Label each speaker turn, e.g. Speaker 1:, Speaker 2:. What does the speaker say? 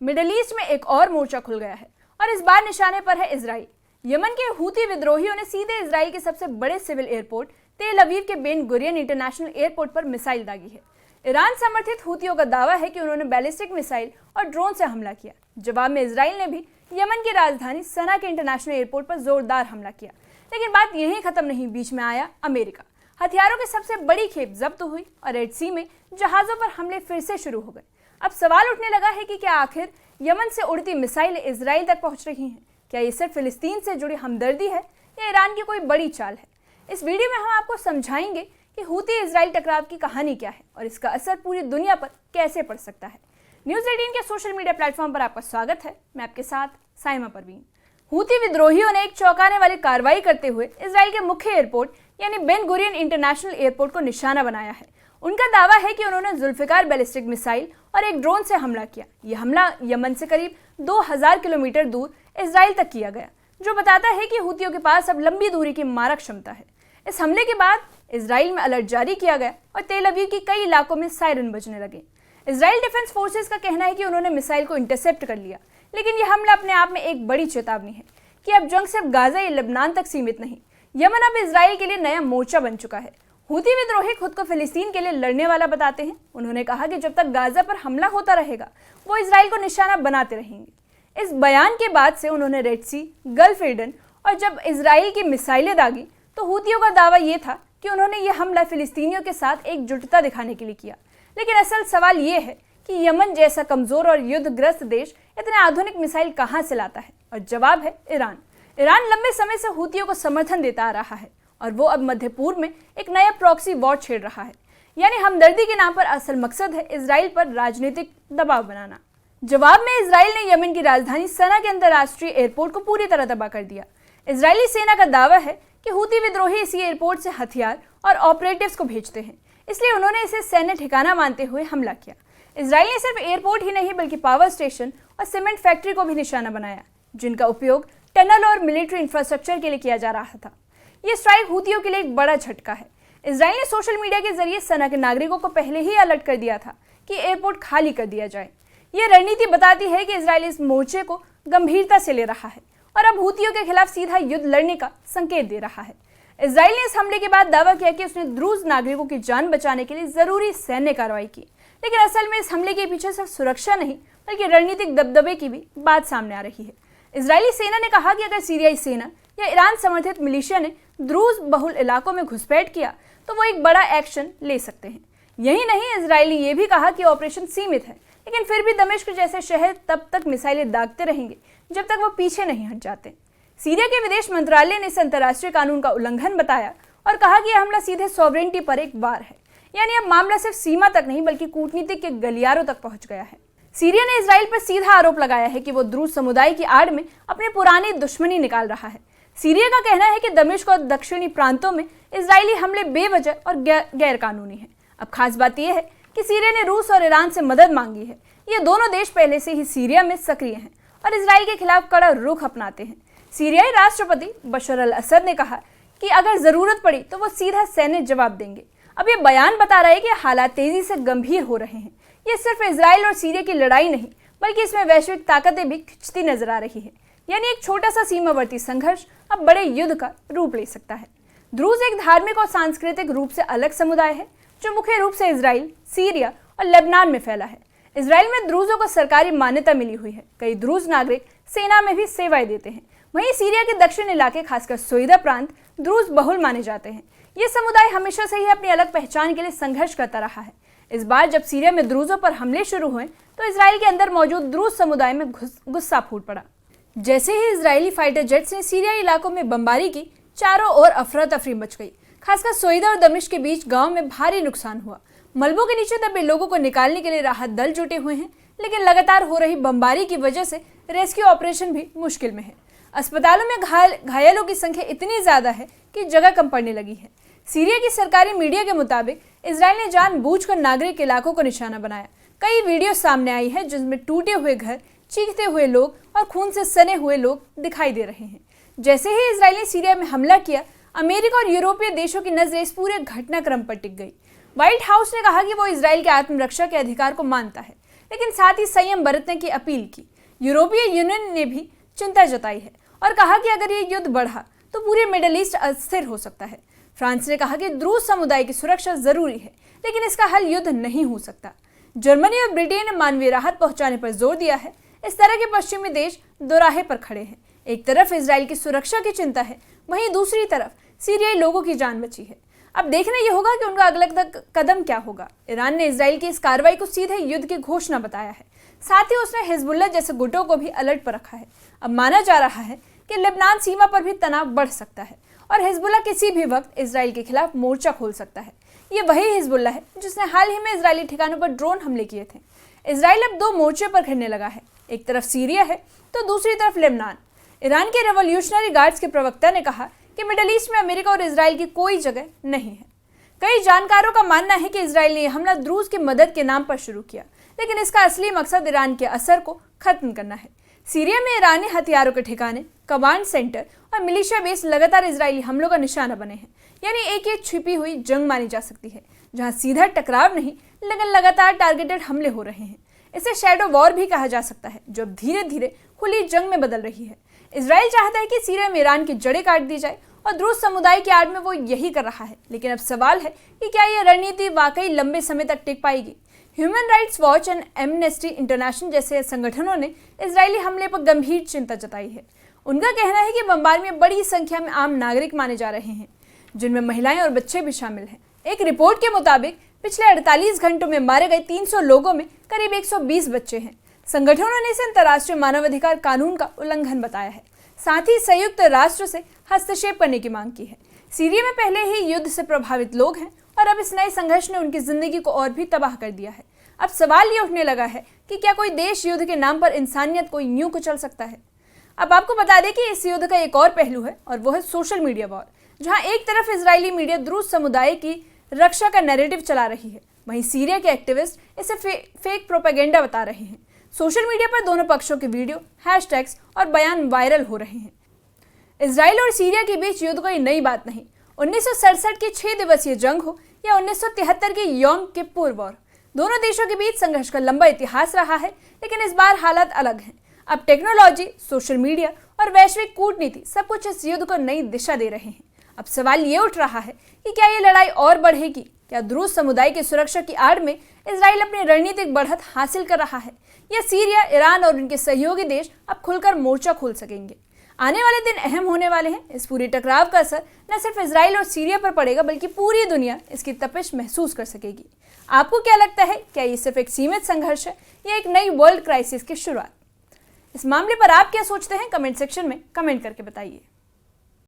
Speaker 1: Middle east में एक और मोर्चा खुल गया है और इस बार निशाने पर है इजराइल। यमन के हूती विद्रोहियों ने सीधे इजराइल के सबसे बड़े सिविल एयरपोर्ट तेल अवीव के बेन गुरियन इंटरनेशनल एयरपोर्ट पर मिसाइल दागी है। ईरान समर्थित हूतियों का दावा है कि उन्होंने बैलिस्टिक मिसाइल और ड्रोन से हमला किया। जवाब में इजराइल ने भी यमन की राजधानी सना के इंटरनेशनल एयरपोर्ट पर जोरदार हमला किया। लेकिन बात यहीं खत्म नहीं, बीच में आया अमेरिका। हथियारों की सबसे बड़ी खेप जब्त हुई और रेड सी में जहाजों पर हमले फिर से शुरू हो गए। अब सवाल उठने लगा है कि क्या आखिर यमन से उड़ती मिसाइलें इजराइल तक पहुंच रही हैं? क्या ये सिर्फ फिलिस्तीन से जुड़ी हमदर्दी है या ईरान की कोई बड़ी चाल है? इस वीडियो में हम आपको समझाएंगे कि हूती इजराइल टकराव की कहानी क्या है और इसका असर पूरी दुनिया पर कैसे पड़ सकता है। न्यूज़ 18 के सोशल मीडिया प्लेटफॉर्म पर आपका स्वागत है। मैं आपके साथ साइमा परवीन। हूती विद्रोहियों ने एक चौंकाने वाली कार्रवाई करते हुए इजराइल के मुख्य एयरपोर्ट यानी बेन गुरियन इंटरनेशनल एयरपोर्ट को निशाना बनाया है। उनका दावा है कि उन्होंने जुल्फिकार बैलिस्टिक मिसाइल और एक ड्रोन से हमला किया। यह हमला यमन से करीब 2000 किलोमीटर दूर इजराइल तक किया गया, जो बताता है कि हूतियों के पास अब लंबी दूरी की मारक क्षमता है। इस हमले के बाद इजराइल में अलर्ट जारी किया गया और तेल अवीव के कई इलाकों में सायरन बजने लगे। इजराइल डिफेंस फोर्सेस का कहना है कि उन्होंने मिसाइल को इंटरसेप्ट कर लिया, लेकिन यह हमला अपने आप में एक बड़ी चेतावनी है कि अब जंग सिर्फ गाजा या लेबनान तक सीमित नहीं, यमन अब इजराइल के लिए नया मोर्चा बन चुका है। हूती विद्रोही खुद को फिलिस्तीन के लिए लड़ने वाला बताते हैं। उन्होंने कहा कि जब तक गाजा पर हमला होता रहेगा वो इजराइल को निशाना बनाते रहेंगे। इस बयान के बाद से उन्होंने रेड सी, गल्फ एडन और जब इजराइल की मिसाइलें दागी तो हूतियों का दावा ये था कि उन्होंने यह हमला फिलिस्तीनियों के साथ एकजुटता दिखाने के लिए किया। लेकिन असल सवाल ये है कि यमन जैसा कमजोर और युद्धग्रस्त देश इतने आधुनिक मिसाइल कहाँ से लाता है? और जवाब है ईरान। ईरान लंबे समय से हूतियों को समर्थन देता आ रहा है और वो अब मध्य पूर्व में एक नया प्रॉक्सी वॉर छेड़ रहा है। यानी हमदर्दी के नाम पर असल मकसद है इजराइल पर राजनीतिक दबाव बनाना। जवाब में इजराइल ने यमन की राजधानी सना के अंतर्राष्ट्रीय एयरपोर्ट को पूरी तरह तबाह कर दिया। इजरायली सेना का दावा है कि हूती विद्रोही इसी एयरपोर्ट से हथियार और ऑपरेटिव्स को भेजते हैं, इसलिए उन्होंने इसे सैन्य ठिकाना मानते हुए हमला किया। इजराइल ने सिर्फ एयरपोर्ट ही नहीं बल्कि पावर स्टेशन और सीमेंट फैक्ट्री को भी निशाना बनाया, जिनका उपयोग टनल और मिलिट्री इंफ्रास्ट्रक्चर के लिए किया जा रहा था। ये स्ट्राइक हूतियों के लिए एक बड़ा झटका है। इजराइल ने सोशल मीडिया के जरिए सना के नागरिकों को पहले ही अलर्ट कर दिया था कि एयरपोर्ट खाली कर दिया जाए। ये रणनीति बताती है कि इजराइल इस मोर्चे को गंभीरता से ले रहा है और अब हूतियों के खिलाफ सीधा युद्ध लड़ने का संकेत दे रहा है। इजराइल ने इस हमले के बाद दावा किया कि उसने द्रूज नागरिकों की जान बचाने के लिए जरूरी सैन्य कार्रवाई की, लेकिन असल में इस हमले के पीछे सिर्फ सुरक्षा नहीं बल्कि रणनीतिक दबदबे की भी बात सामने आ रही है। इजरायली सेना ने कहा कि अगर सीरियाई सेना या ईरान समर्थित मिलिशिया ने द्रूज बहुल इलाकों में घुसपैठ किया तो वो एक बड़ा एक्शन ले सकते हैं। यही नहीं, इजराइल ने यह भी कहा कि ऑपरेशन सीमित है, लेकिन फिर भी दमिश्क जैसे शहर तब तक मिसाइलें दागते रहेंगे जब तक वो पीछे नहीं हट जाते। सीरिया के विदेश मंत्रालय ने इसे अंतर्राष्ट्रीय कानून का उल्लंघन बताया और कहा कि यह हमला सीधे सॉवरेनिटी पर एक वार है। यानी अब मामला सिर्फ सीमा तक नहीं बल्कि कूटनीतिक के गलियारों तक पहुंच गया है। सीरिया ने इजराइल पर सीधा आरोप लगाया है कि वो द्रूज समुदाय की आड़ में अपनी पुरानी दुश्मनी निकाल रहा है। सीरिया का कहना है कि दमिश्क और दक्षिणी प्रांतों में इजरायली हमले बेवजह और गैर कानूनी हैं। अब खास बात यह है कि सीरिया ने रूस और ईरान से मदद मांगी है। ये दोनों देश पहले से ही सीरिया में सक्रिय हैं और इजराइल के खिलाफ कड़ा रुख अपनाते हैं। सीरियाई राष्ट्रपति बशर अल असद ने कहा कि अगर जरूरत पड़ी तो वो सीधा सैन्य जवाब देंगे। अब ये बयान बता रहा है कि हालात तेजी से गंभीर हो रहे हैं। ये सिर्फ इजराइल और सीरिया की लड़ाई नहीं बल्कि इसमें वैश्विक ताकतें भी खिंचती नजर आ रही है। यानी एक छोटा सा सीमावर्ती संघर्ष अब बड़े युद्ध का रूप ले सकता है। द्रूज एक धार्मिक और सांस्कृतिक रूप से अलग समुदाय है जो मुख्य रूप से इजराइल, सीरिया और लेबनान में फैला है। इजराइल में द्रूजों को सरकारी मान्यता मिली हुई है। कई द्रूज नागरिक सेना में भी सेवाएं देते हैं। वहीं सीरिया के दक्षिण इलाके खासकर सोइदा प्रांत द्रूज बहुल माने जाते हैं। ये समुदाय हमेशा से ही अपनी अलग पहचान के लिए संघर्ष करता रहा है। इस बार जब सीरिया में द्रूजों पर हमले शुरू हुए तो इजराइल के अंदर मौजूद द्रूज समुदाय में गुस्सा फूट पड़ा। जैसे ही इजरायली फाइटर जेट्स ने सीरियाई इलाकों में बमबारी की, चारों ओर अफरा तफरी मच गई। खासकर सोइदा और दमिश्क के बीच गांव में भारी नुकसान हुआ। मलबों के नीचे दबे लोगों को निकालने के लिए राहत दल जुटे हुए हैं, लेकिन लगातार हो रही बमबारी की वजह से रेस्क्यू ऑपरेशन भी मुश्किल में है। अस्पतालों में घायलों की संख्या इतनी ज्यादा है कि जगह कम पड़ने लगी है। सीरिया की सरकारी मीडिया के मुताबिक इजराइल ने जानबूझकर नागरिक इलाकों को निशाना बनाया। कई वीडियो सामने आई है जिसमें टूटे हुए घर, चीखते हुए लोग और खून से सने हुए लोग दिखाई दे रहे हैं। जैसे ही इजराइल ने सीरिया में हमला किया, अमेरिका और यूरोपीय देशों की नजरें इस पूरे घटनाक्रम पर टिक गई। व्हाइट हाउस ने कहा कि वो इजराइल के आत्मरक्षा के अधिकार को मानता है, लेकिन साथ ही संयम बरतने की अपील की। यूरोपीय यूनियन ने भी चिंता जताई है और कहा कि अगर ये युद्ध बढ़ा तो पूरे मिडिल ईस्ट अस्थिर हो सकता है। फ्रांस ने कहा कि द्रूज समुदाय की सुरक्षा जरूरी है, लेकिन इसका हल युद्ध नहीं हो सकता। जर्मनी और ब्रिटेन ने मानवीय राहत पहुंचाने पर जोर दिया है। इस तरह के पश्चिमी देश दोराहे पर खड़े हैं। एक तरफ इजराइल की सुरक्षा की चिंता है, वहीं दूसरी तरफ सीरियाई लोगों की जान बची है। अब देखना यह होगा कि उनका अगला कदम क्या होगा। ईरान ने इजराइल की इस कार्रवाई को सीधे युद्ध की घोषणा बताया है। साथ ही उसने हिजबुल्लाह जैसे गुटों को भी अलर्ट पर रखा है। अब माना जा रहा है कि लेबनान सीमा पर भी तनाव बढ़ सकता है और हिजबुल्लाह किसी भी वक्त इजराइल के खिलाफ मोर्चा खोल सकता है। ये वही हिजबुल्लाह है जिसने हाल ही में इजरायली ठिकानों पर ड्रोन हमले किए थे। इजराइल अब दो मोर्चे पर खड़ने लगा है, एक तरफ सीरिया है तो दूसरी तरफ लेबनान। ईरान के रेवोल्यूशनरी गार्ड्स के प्रवक्ता ने कहा कि मिडिल ईस्ट में अमेरिका और इजराइल की कोई जगह नहीं है। कई जानकारों का मानना है कि इजराइल ने यह हमला द्रूज की मदद के नाम पर शुरू किया, लेकिन इसका असली मकसद ईरान के असर को खत्म करना है। सीरिया में ईरानी हथियारों के ठिकाने, कमांड सेंटर और मिलिशिया बेस लगातार इजरायली हमलों का निशाना बने हैं। यानी एक ये छिपी हुई जंग मानी जा सकती है, जहां सीधा टकराव नहीं लेकिन लगातार टारगेटेड हमले हो रहे हैं। इसे शैडो वॉर भी कहा जा सकता है, जो अब धीरे धीरे खुली जंग में बदल रही है। इजराइल चाहता है कि सीरिया में ईरान की जड़ें काट दी जाए और द्रूज समुदाय की आड़ में वो यही कर रहा है। लेकिन अब सवाल है कि क्या यह रणनीति वाकई लंबे समय तक टिक पाएगी। Human rights watch and amnesty international जैसे संगठनों ने इजरायली हमले पर गंभीर चिंता जताई है। उनका कहना है कि बमबारी में बड़ी संख्या में आम नागरिक मारे जा रहे हैं, जिनमें महिलाएं और बच्चे भी शामिल हैं। एक रिपोर्ट के मुताबिक पिछले 48 घंटों में मारे गए 300 लोगों में करीब 120 बच्चे हैं। संगठनों ने इसे अंतर्राष्ट्रीय मानवाधिकार कानून का उल्लंघन बताया है। साथ ही संयुक्त राष्ट्र से हस्तक्षेप करने की मांग की है। सीरिया में पहले ही युद्ध से प्रभावित लोग हैं और अब इस नए संघर्ष ने उनकी जिंदगी को और भी तबाह कर दिया है। अब सवाल ये उठने लगा है कि क्या कोई देश युद्ध के नाम पर इंसानियत को यूं कुचल सकता है। अब आपको बता दें कि इस युद्ध का एक और पहलू है और वो है सोशल मीडिया वॉर, जहां एक तरफ इजरायली मीडिया द्रूज समुदाय की रक्षा का नैरेटिव चला रही है, वहीं सीरिया के एक्टिविस्ट इसे फेक प्रोपेगेंडा बता रहे हैं। सोशल मीडिया पर दोनों पक्षों के वीडियो, हैशटैग्स और बयान वायरल हो रहे हैं। इजराइल और सीरिया के बीच युद्ध कोई नई बात नहीं। 1967 की 6 दिवसीय जंग हो या 1973 की यौम किप्पुर वॉर, दोनों देशों के बीच संघर्ष का लंबा इतिहास रहा है। लेकिन इस बार हालात अलग हैं। अब टेक्नोलॉजी, सोशल मीडिया और वैश्विक कूटनीति सब कुछ इस युद्ध को नई दिशा दे रहे हैं। अब सवाल ये उठ रहा है कि क्या ये लड़ाई और बढ़ेगी? क्या द्रूज समुदाय की सुरक्षा की आड़ में इजराइल अपनी रणनीतिक बढ़त हासिल कर रहा है, या सीरिया, ईरान और उनके सहयोगी देश अब खुलकर मोर्चा खोल सकेंगे? आने वाले दिन अहम होने वाले हैं। इस पूरे टकराव का असर न सिर्फ इजराइल और सीरिया पर पड़ेगा, बल्कि पूरी दुनिया इसकी तपिश महसूस कर सकेगी। आपको क्या लगता है, क्या ये सिर्फ एक सीमित संघर्ष है या एक नई वर्ल्ड क्राइसिस की शुरुआत? इस मामले पर आप क्या सोचते हैं? कमेंट सेक्शन में कमेंट करके बताइए।